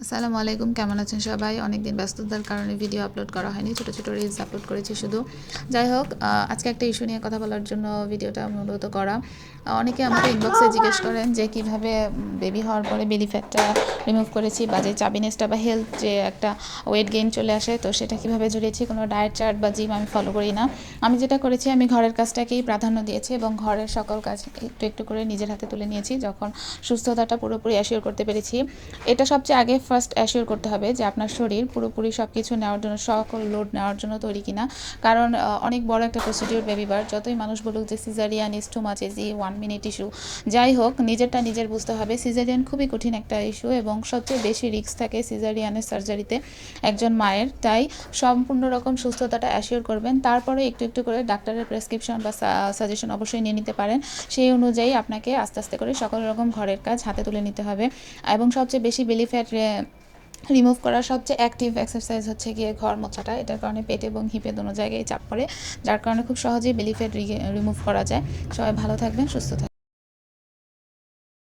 আসসালামু আলাইকুম, কেমন আছেন সবাই? অনেকদিন ব্যস্ততার কারণে ভিডিও আপলোড করা হয়নি, ছোটো ছোটো রিলস আপলোড করেছি শুধু। যাই হোক, আজকে একটা ইস্যু নিয়ে কথা বলার জন্য ভিডিওটা মূলত করা। অনেকে আমাকে ইনবক্সে জিজ্ঞেস করেন যে কীভাবে বেবি হওয়ার পরে বেলি ফ্যাটটা রিমুভ করেছি, বা যে চাবিনেসটা বা হেলথ যে একটা ওয়েট গেইন চলে আসে, তো সেটা কীভাবে ঝরিয়েছি। কোনো ডায়েট চার্ট বা জিম আমি ফলো করি না। আমি যেটা করেছি, আমি ঘরের কাজটাকেই প্রাধান্য দিয়েছি এবং ঘরের সকল কাজ একটু একটু করে নিজের হাতে তুলে নিয়েছি যখন সুস্থতাটা পুরোপুরি অ্যাসিওর করতে পেরেছি। এটা সবচেয়ে আগে ফার্স্ট অ্যাসিওর করতে হবে যে আপনার শরীর পুরোপুরি সব কিছু নেওয়ার জন্য, সকল লোড নেওয়ার জন্য তৈরি কিনা। কারণ অনেক বড় একটা প্রসিডিউর বেবি বার্থ। যতই মানুষ বলুক যে caesarean is too much easy, 1 minute issue, যাই হোক নিজেরটা নিজের বুঝতে হবে। সিজারিয়ান খুবই কঠিন একটা ইস্যু এবং সবচেয়ে বেশি রিস্ক থাকে সিজারিয়ানের সার্জারিতে একজন মায়ের। তাই সম্পূর্ণ রকম সুস্থতাটা অ্যাসিওর করবেন, তারপরে একটু একটু করে ডাক্তারের প্রেসক্রিপশন বা সাজেশন অবশ্যই নিয়ে নিতে পারেন। সেই অনুযায়ী আপনাকে আস্তে আস্তে করে সকল রকম ঘরের কাজ হাতে তুলে নিতে হবে। এবং সবচেয়ে বেশি বেলি ফ্যাট রিমুভ করার সবচেয়ে অ্যাক্টিভ এক্সারসাইজ হচ্ছে গিয়ে ঘর মোছাটা। এটার কারণে পেট এবং হিপে দোনো জায়গায় চাপ পড়ে, যার কারণে খুব সহজেই বেলি ফ্যাট রিমুভ করা যায়। সবাই ভালো থাকবেন, সুস্থ থাকবেন।